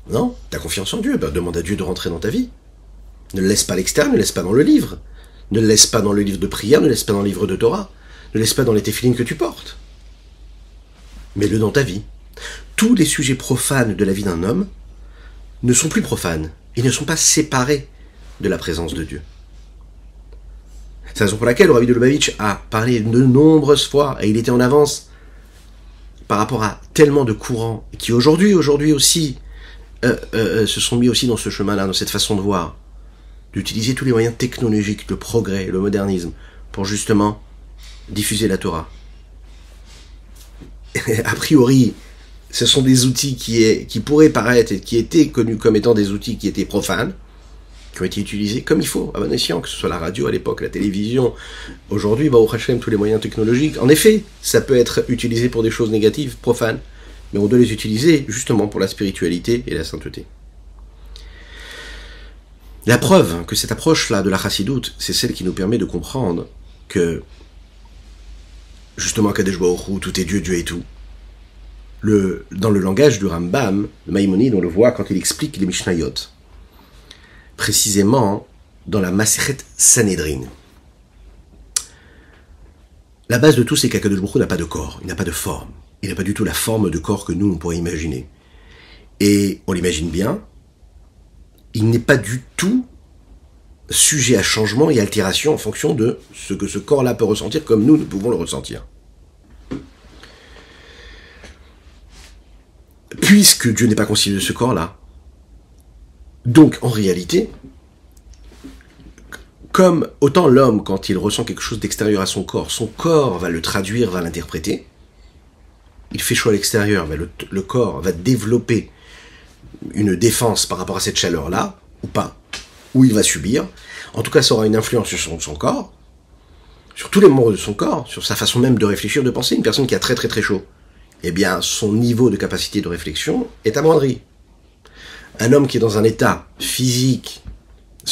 Non, tu as confiance en Dieu, ben demande à Dieu de rentrer dans ta vie. Ne le laisse pas à l'extérieur, ne le laisse pas dans le livre. Ne le laisse pas dans le livre de prière, ne le laisse pas dans le livre de Torah. Ne le laisse pas dans les téphilines que tu portes. Mets-le dans ta vie. Tous les sujets profanes de la vie d'un homme ne sont plus profanes. Ils ne sont pas séparés de la présence de Dieu. C'est la raison pour laquelle le Rabbi de Lubavitch a parlé de nombreuses fois, et il était en avance par rapport à tellement de courants qui aujourd'hui aussi se sont mis aussi dans ce chemin-là, dans cette façon de voir, d'utiliser tous les moyens technologiques, le progrès, le modernisme, pour justement diffuser la Torah. A priori, ce sont des outils qui pourraient paraître et qui étaient connus comme étant des outils qui étaient profanes, qui ont été utilisés comme il faut, à bon escient, que ce soit la radio à l'époque, la télévision, aujourd'hui, au Hachem, tous les moyens technologiques. En effet, ça peut être utilisé pour des choses négatives, profanes, mais on doit les utiliser justement pour la spiritualité et la sainteté. La preuve que cette approche-là de la chassidoute, c'est celle qui nous permet de comprendre que, justement, Kadesh Baruch Hu, tout est Dieu, Dieu est tout. Dans le langage du Rambam, le Maïmonide, on le voit quand il explique les Mishnayot. Précisément dans la Masechet Sanhedrin. La base de tout, c'est qu'Akadosh Baruch Hu n'a pas de corps, il n'a pas de forme. Il n'a pas du tout la forme de corps que nous, on pourrait imaginer. Et on l'imagine bien, il n'est pas du tout sujet à changement et altération en fonction de ce que ce corps-là peut ressentir comme nous pouvons le ressentir. Puisque Dieu n'est pas constitué de ce corps-là, donc en réalité, comme autant l'homme, quand il ressent quelque chose d'extérieur à son corps va le traduire, va l'interpréter, il fait chaud à l'extérieur, le corps va développer une défense par rapport à cette chaleur-là, ou pas, ou il va subir. En tout cas, ça aura une influence sur son corps, sur tous les membres de son corps, sur sa façon même de réfléchir, de penser. Une personne qui a très très très chaud, eh bien, son niveau de capacité de réflexion est amoindri. Un homme qui est dans un état physique,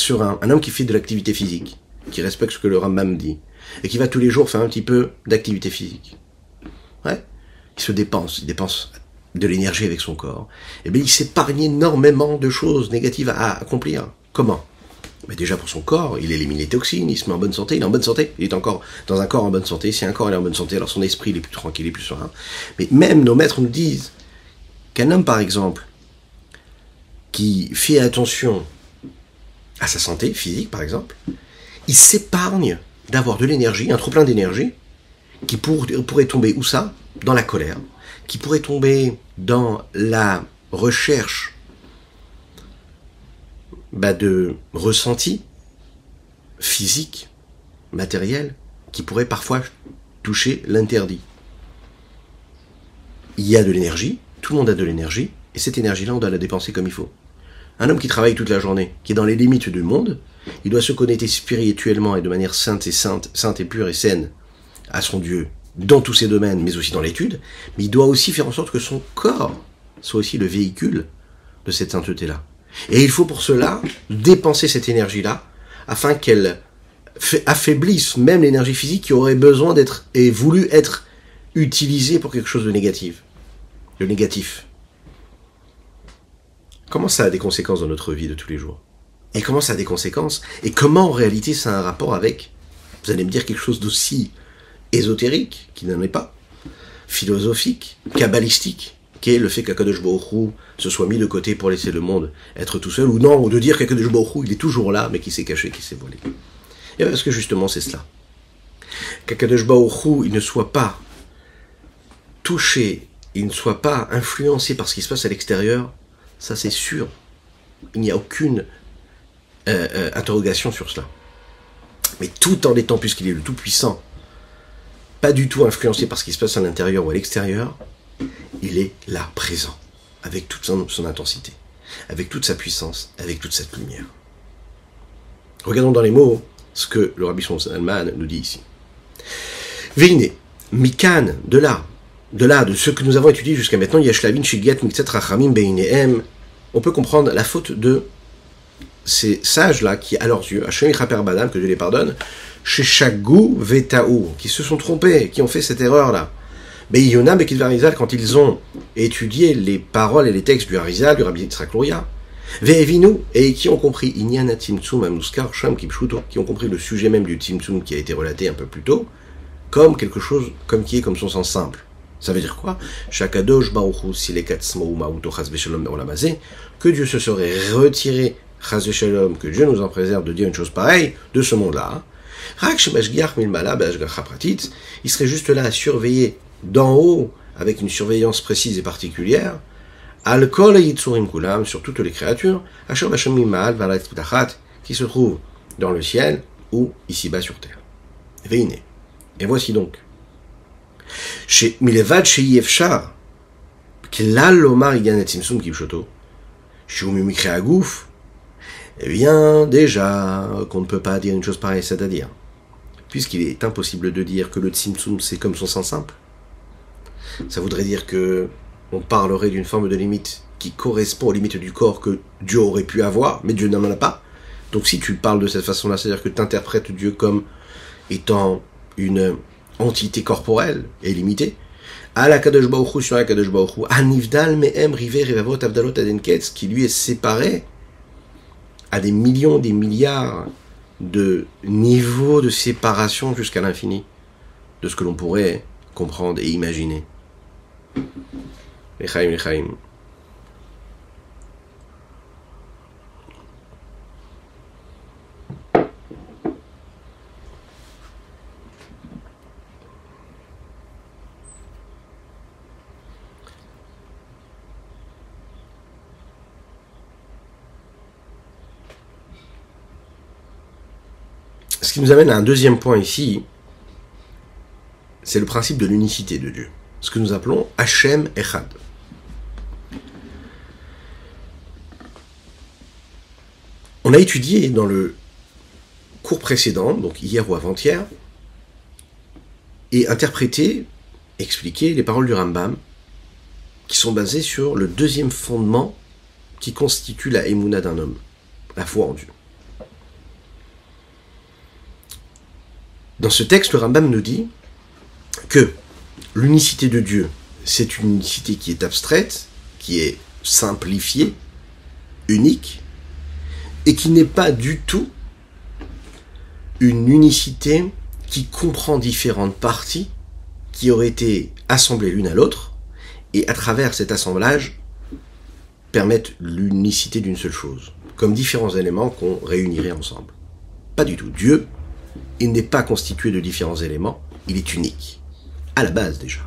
un homme qui fait de l'activité physique, qui respecte ce que le Rambam dit, et qui va tous les jours faire un petit peu d'activité physique, ouais, il dépense de l'énergie avec son corps, et bien il s'épargne énormément de choses négatives à accomplir. Comment ? Mais déjà pour son corps, il élimine les toxines, il se met en bonne santé, il est en bonne santé, il est encore dans un corps en bonne santé. Si un corps est en bonne santé, alors son esprit il est plus tranquille, il est plus serein. Mais même nos maîtres nous disent qu'un homme par exemple, qui fait attention à sa santé physique par exemple, il s'épargne d'avoir de l'énergie, un trop plein d'énergie, qui pourrait tomber où ça ? Dans la colère, qui pourrait tomber dans la recherche de ressentis physiques, matériels, qui pourraient parfois toucher l'interdit. Il y a de l'énergie, tout le monde a de l'énergie, et cette énergie-là, on doit la dépenser comme il faut. Un homme qui travaille toute la journée, qui est dans les limites du monde, il doit se connecter spirituellement et de manière sainte et pure et saine à son Dieu, dans tous ses domaines, mais aussi dans l'étude, mais il doit aussi faire en sorte que son corps soit aussi le véhicule de cette sainteté-là. Et il faut pour cela dépenser cette énergie-là, afin qu'elle affaiblisse même l'énergie physique qui aurait besoin d'être et voulu être utilisée pour quelque chose de négatif. Le négatif. Comment ça a des conséquences dans notre vie de tous les jours ? Et comment ça a des conséquences ? Et comment en réalité ça a un rapport avec, vous allez me dire, quelque chose d'aussi ésotérique, qui n'en est pas, philosophique, kabbalistique, qui est le fait qu'Akadosh Baruch Hu se soit mis de côté pour laisser le monde être tout seul, ou non, ou de dire qu'Akadosh Baruch Hu, il est toujours là, mais qui s'est caché, qui s'est volé. Et parce que justement c'est cela. Qu'Akadosh Baruch Hu, il ne soit pas touché, il ne soit pas influencé par ce qui se passe à l'extérieur, ça c'est sûr. Il n'y a aucune interrogation sur cela. Mais tout en étant, puisqu'il est le Tout-Puissant, pas du tout influencé par ce qui se passe à l'intérieur ou à l'extérieur, il est là, présent, avec toute son intensité, avec toute sa puissance, avec toute cette lumière. Regardons dans les mots ce que le Rabbi Shimon Zalman nous dit ici. Veine, Mikan, de là, de ce que nous avons étudié jusqu'à maintenant, Yashlavin Shigat Miktat Rachamim Beinehem, on peut comprendre la faute de ces sages-là qui, à leurs yeux, Hashem Yichaper Badam, que Dieu les pardonne, chez Shagou Vetaou, qui se sont trompés, qui ont fait cette erreur-là. Beiyona Bekidvar Arizal, quand ils ont étudié les paroles et les textes du Arizal, du Rabbi Yitzhak Luria, Ve'evinu, et qui ont compris Inyana Tzimtzum Amuskar Sham Kipshuto, qui ont compris le sujet même du Tzimtzum qui a été relaté un peu plus tôt, comme quelque chose, comme qui est comme son sens simple. Ça veut dire quoi? Shakadosh Baruchu Silekatzmo Mauto Chaz Veshalom Meolamazé, que Dieu se serait retiré, Chaz Veshalom, que Dieu nous en préserve de dire une chose pareille, de ce monde-là. Rak Shemashgiach Milmala Be'ashgacha Pratit, il serait juste là à surveiller d'en haut, avec une surveillance précise et particulière, Al-Kol Yitzurim Kulam, sur toutes les créatures, Asher Bashem Mimal Valat Ptachat, qui se trouvent dans le ciel ou ici-bas sur terre. Veine. Et voici donc. Chez Milevad chez Yefchar, Klal Lomar Igan et Simsum Kipshoto, chez Umimikre Agouf, eh bien, déjà, qu'on ne peut pas dire une chose pareille, c'est-à-dire, puisqu'il est impossible de dire que le Tzimtzum c'est comme son sens simple, ça voudrait dire que on parlerait d'une forme de limite qui correspond aux limites du corps que Dieu aurait pu avoir, mais Dieu n'en a pas. Donc si tu parles de cette façon-là, c'est-à-dire que tu interprètes Dieu comme étant une entité corporelle et limitée, à la Kadosh Baruch Hu sur la Kadosh Baruch Hu, Anivdal Mehem River Revavot Avdalot Adenketz, qui lui est séparé à des millions, des milliards de niveaux de séparation jusqu'à l'infini de ce que l'on pourrait comprendre et imaginer. Lechaim, lechaim. Ce qui nous amène à un deuxième point ici, c'est le principe de l'unicité de Dieu. Ce que nous appelons Hashem Echad. On a étudié dans le cours précédent, donc hier ou avant-hier, et interprété, expliqué les paroles du Rambam, qui sont basées sur le deuxième fondement qui constitue la émouna d'un homme, la foi en Dieu. Dans ce texte, le Rambam nous dit que l'unicité de Dieu, c'est une unicité qui est abstraite, qui est simplifiée, unique, et qui n'est pas du tout une unicité qui comprend différentes parties qui auraient été assemblées l'une à l'autre, et à travers cet assemblage, permettent l'unicité d'une seule chose, comme différents éléments qu'on réunirait ensemble. Pas du tout. Dieu, il n'est pas constitué de différents éléments, il est unique. À la base déjà.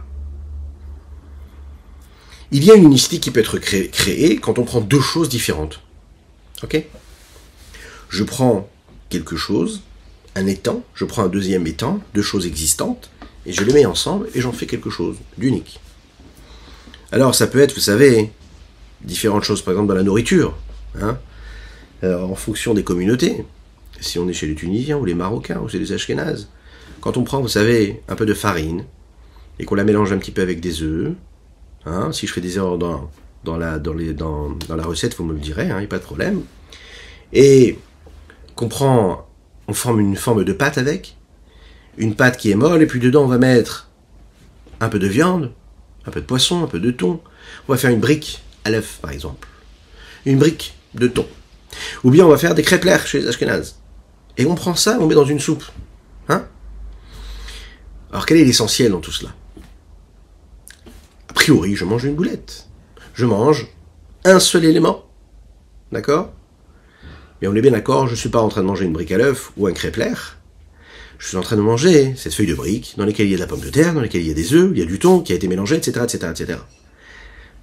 Il y a une unicité qui peut être créée quand on prend deux choses différentes. Ok? Je prends quelque chose, un étang, je prends un deuxième étang, deux choses existantes, et je les mets ensemble et j'en fais quelque chose d'unique. Alors ça peut être, vous savez, différentes choses, par exemple dans la nourriture, hein, en fonction des communautés. Si on est chez les Tunisiens ou les Marocains ou chez les Ashkénazes, quand on prend, vous savez, un peu de farine, et qu'on la mélange un petit peu avec des œufs, hein, si je fais des erreurs dans la recette, vous me le direz, il n'y a pas de problème, et qu'on on forme une forme de pâte avec, une pâte qui est molle, et puis dedans on va mettre un peu de viande, un peu de poisson, un peu de thon, on va faire une brique à l'œuf par exemple, une brique de thon, ou bien on va faire des crêpes chez les Ashkénazes, et on prend ça, on met dans une soupe, hein. Alors quel est l'essentiel dans tout cela? A priori, je mange une boulette. Je mange un seul élément. D'accord? Mais on est bien d'accord, je ne suis pas en train de manger une brique à l'œuf ou un crêpe-l'air. Je suis en train de manger cette feuille de brique dans laquelle il y a de la pomme de terre, dans laquelle il y a des œufs, il y a du thon qui a été mélangé, etc., etc., etc.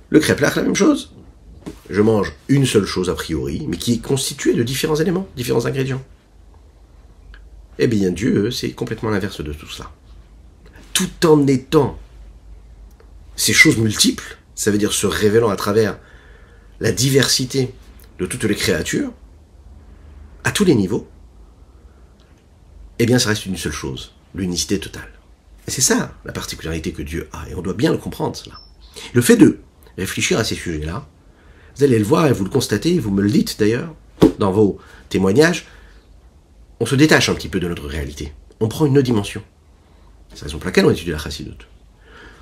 Le crêpe-l'air, la même chose. Je mange une seule chose a priori, mais qui est constituée de différents éléments, différents ingrédients. Eh bien, Dieu, c'est complètement l'inverse de tout cela. Tout en étant ces choses multiples, ça veut dire se révélant à travers la diversité de toutes les créatures, à tous les niveaux, eh bien ça reste une seule chose, l'unicité totale. Et c'est ça, la particularité que Dieu a, et on doit bien le comprendre, cela. Le fait de réfléchir à ces sujets-là, vous allez le voir et vous le constatez, vous me le dites d'ailleurs, dans vos témoignages, on se détache un petit peu de notre réalité. On prend une autre dimension. C'est la raison pour laquelle on étudie la chassidoute.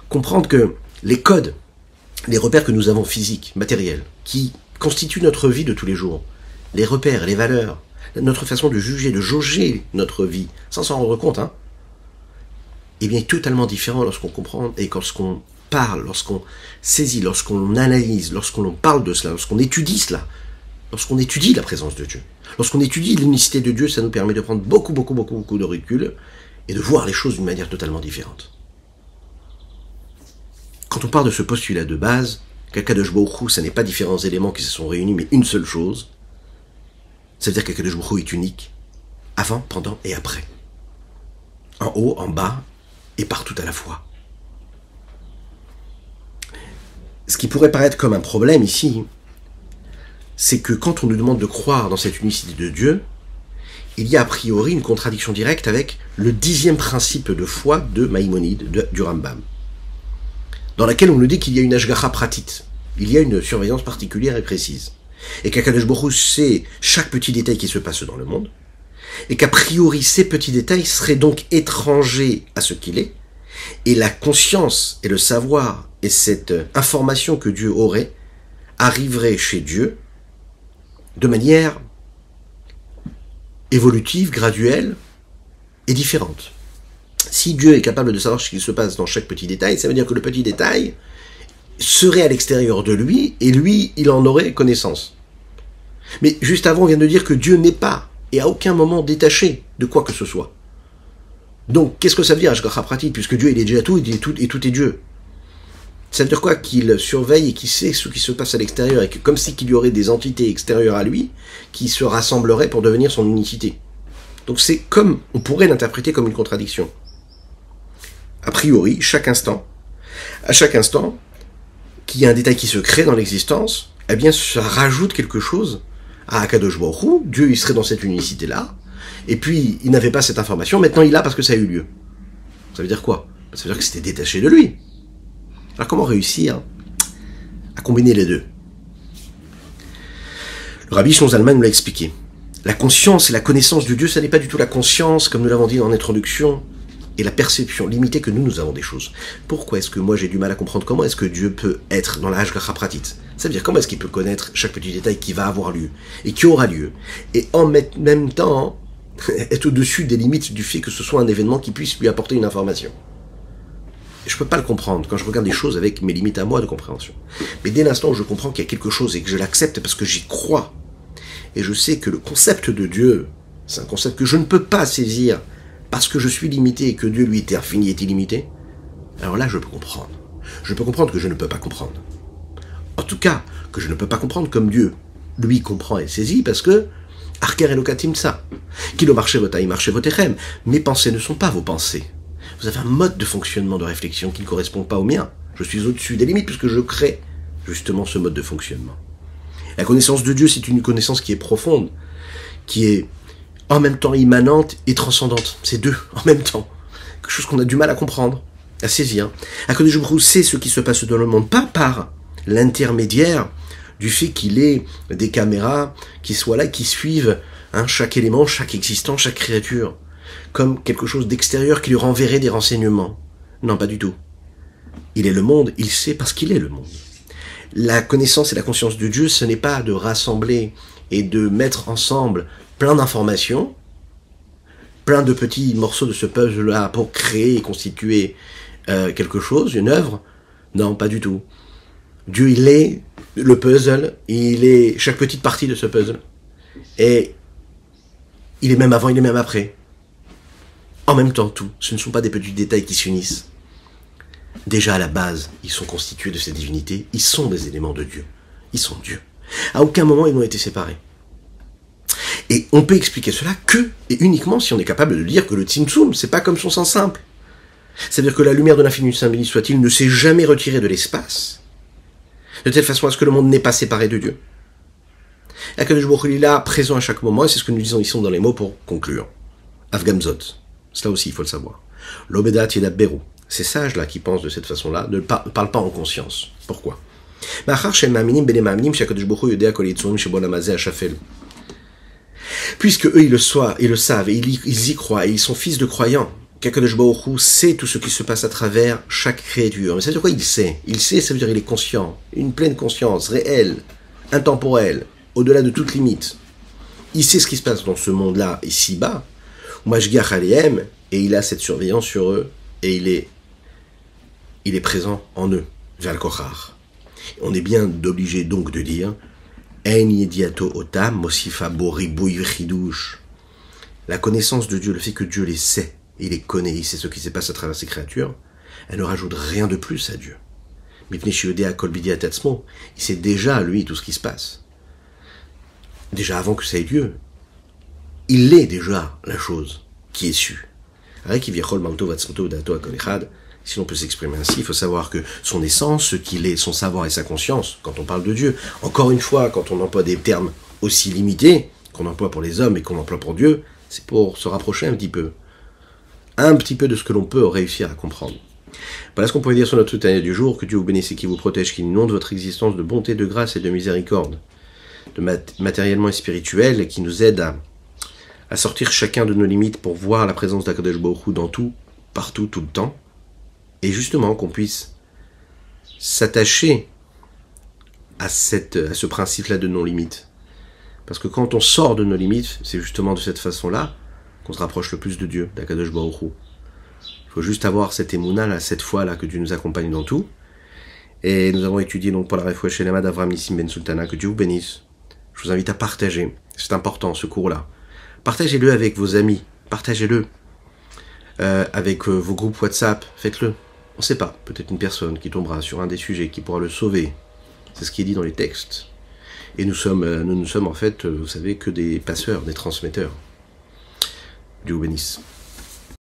Comprendre que les codes, les repères que nous avons physiques, matériels, qui constituent notre vie de tous les jours, les repères, les valeurs, notre façon de juger, de jauger notre vie, sans s'en rendre compte, eh bien, est totalement différent lorsqu'on comprend et lorsqu'on parle, lorsqu'on saisit, lorsqu'on analyse, lorsqu'on parle de cela, lorsqu'on étudie cela, lorsqu'on étudie la présence de Dieu. Lorsqu'on étudie l'unicité de Dieu, ça nous permet de prendre beaucoup de recul et de voir les choses d'une manière totalement différente. Quand on parle de ce postulat de base, qu'Akadosh Baruch Hu, ça n'est pas différents éléments qui se sont réunis, mais une seule chose, ça veut dire qu'Akadosh Baruch Hu est unique, avant, pendant et après. En haut, en bas, et partout à la fois. Ce qui pourrait paraître comme un problème ici, c'est que quand on nous demande de croire dans cette unicité de Dieu, il y a a priori une contradiction directe avec le 10e principe de foi de Maïmonide, du Rambam, dans laquelle on nous dit qu'il y a une ashgacha pratit, il y a une surveillance particulière et précise, et qu'Akadosh Baruch Hu sait chaque petit détail qui se passe dans le monde, et qu'a priori ces petits détails seraient donc étrangers à ce qu'il est, et la conscience et le savoir et cette information que Dieu aurait arriverait chez Dieu de manière évolutive, graduelle et différente. Si Dieu est capable de savoir ce qui se passe dans chaque petit détail, ça veut dire que le petit détail serait à l'extérieur de lui, et lui, il en aurait connaissance. Mais juste avant, on vient de dire que Dieu n'est pas, et à aucun moment détaché de quoi que ce soit. Donc, qu'est-ce que ça veut dire, Ashgacha Pratit, puisque Dieu, il est déjà tout, et tout est Dieu? Ça veut dire quoi? Qu'il surveille et qu'il sait ce qui se passe à l'extérieur, et que comme si qu'il y aurait des entités extérieures à lui, qui se rassembleraient pour devenir son unicité. Donc c'est comme, on pourrait l'interpréter comme une contradiction. A priori, à chaque instant, qu'il y a un détail qui se crée dans l'existence, eh bien ça rajoute quelque chose à Akadosh Baruch Hu. Dieu, il serait dans cette unicité-là, et puis il n'avait pas cette information, maintenant il l'a parce que ça a eu lieu. Ça veut dire quoi? Ça veut dire que c'était détaché de lui. Alors comment réussir à combiner les deux? Le Rabbi Shlomo Zalman nous l'a expliqué. La conscience et la connaissance de Dieu, ça n'est pas du tout la conscience, comme nous l'avons dit dans l'introduction, et la perception limitée que nous avons des choses. Pourquoi est-ce que moi j'ai du mal à comprendre comment est-ce que Dieu peut être dans la Ashgacha Pratit? Ça veut dire comment est-ce qu'il peut connaître chaque petit détail qui va avoir lieu, et qui aura lieu, et en même temps être au-dessus des limites du fait que ce soit un événement qui puisse lui apporter une information. Je ne peux pas le comprendre quand je regarde les choses avec mes limites à moi de compréhension. Mais dès l'instant où je comprends qu'il y a quelque chose et que je l'accepte parce que j'y crois, et je sais que le concept de Dieu, c'est un concept que je ne peux pas saisir parce que je suis limité et que Dieu, lui, était infini, est illimité, alors là, je peux comprendre. Je peux comprendre que je ne peux pas comprendre. En tout cas, que je ne peux pas comprendre comme Dieu, lui, comprend et saisit parce que Arker Elokatim Tsa, Kilo marché votaï marché votechem, mes pensées ne sont pas vos pensées. Vous avez un mode de fonctionnement, de réflexion qui ne correspond pas au mien. Je suis au-dessus des limites puisque je crée justement ce mode de fonctionnement. La connaissance de Dieu, c'est une connaissance qui est profonde, qui est en même temps immanente et transcendante. C'est deux en même temps. Quelque chose qu'on a du mal à comprendre, à saisir. Akadosh Baruch Hu sait ce qui se passe dans le monde, pas par l'intermédiaire du fait qu'il ait des caméras qui soient là, qui suivent chaque élément, chaque existant, chaque créature, comme quelque chose d'extérieur qui lui renverrait des renseignements. Non, pas du tout. Il est le monde, il sait parce qu'il est le monde. La connaissance et la conscience de Dieu, ce n'est pas de rassembler et de mettre ensemble plein d'informations, plein de petits morceaux de ce puzzle-là pour créer et constituer quelque chose, une œuvre. Non, pas du tout. Dieu, il est le puzzle, il est chaque petite partie de ce puzzle. Et il est même avant, il est même après. En même temps, tout. Ce ne sont pas des petits détails qui s'unissent. Déjà, à la base, ils sont constitués de cette divinité. Ils sont des éléments de Dieu. Ils sont Dieu. À aucun moment, ils n'ont été séparés. Et on peut expliquer cela que et uniquement si on est capable de dire que le Tzimtzum, c'est pas comme son sens simple. C'est-à-dire que la lumière de l'infini Saint béni soit-il ne s'est jamais retirée de l'espace, de telle façon à ce que le monde n'est pas séparé de Dieu. Akadosh Baruch Hu est là, présent à chaque moment, et c'est ce que nous disons ici dans les mots pour conclure. Afgamzot. Cela aussi, il faut le savoir. L'obedat yedabberu. Ces sages-là qui pensent de cette façon-là ne parlent pas en conscience. Pourquoi? Puisque eux, ils le savent, et ils y croient, et ils sont fils de croyants. Qu'Akadosh Baruch Hu sait tout ce qui se passe à travers chaque créature. Mais ça veut dire quoi il sait? Il sait, ça veut dire il est conscient. Une pleine conscience, réelle, intemporelle, au-delà de toute limite. Il sait ce qui se passe dans ce monde-là, ici-bas. Mashgiach Alehem, et il a cette surveillance sur eux, et il est présent en eux. Valkochar. On est bien obligé donc de dire En yediato otam mosifa boribouy chidush. La connaissance de Dieu, le fait que Dieu les sait, il les connaît, il sait ce qui se passe à travers ses créatures, elle ne rajoute rien de plus à Dieu. Il sait déjà, lui, tout ce qui se passe. Déjà avant que ça ait lieu, il est déjà la chose qui est su. Si l'on peut s'exprimer ainsi, il faut savoir que son essence, ce qu'il est, son savoir et sa conscience, quand on parle de Dieu, encore une fois, quand on emploie des termes aussi limités, qu'on emploie pour les hommes et qu'on emploie pour Dieu, c'est pour se rapprocher un petit peu de ce que l'on peut réussir à comprendre. Voilà ce qu'on pourrait dire sur notre Tanya du jour. Que Dieu vous bénisse et qu'il vous protège, qu'il inonde votre existence de bonté, de grâce et de miséricorde, de matériellement et spirituel, et qui nous aide à sortir chacun de nos limites pour voir la présence d'Akadosh Baruch Hu dans tout, partout, tout le temps, et justement qu'on puisse s'attacher à ce principe-là de non-limite. Parce que quand on sort de nos limites, c'est justement de cette façon-là qu'on se rapproche le plus de Dieu, d'Akadosh Baruch Hu. Il faut juste avoir cette émouna-là, cette foi-là, que Dieu nous accompagne dans tout. Et nous avons étudié donc pour la Refoua Shelema d'Avram Nissim Ben Sultana, que Dieu vous bénisse. Je vous invite à partager, c'est important ce cours-là. Partagez-le avec vos amis, partagez-le avec vos groupes WhatsApp, faites-le. On ne sait pas, peut-être une personne qui tombera sur un des sujets qui pourra le sauver. C'est ce qui est dit dans les textes. Et nous sommes en fait, vous savez, que des passeurs, des transmetteurs. Dieu vous bénisse.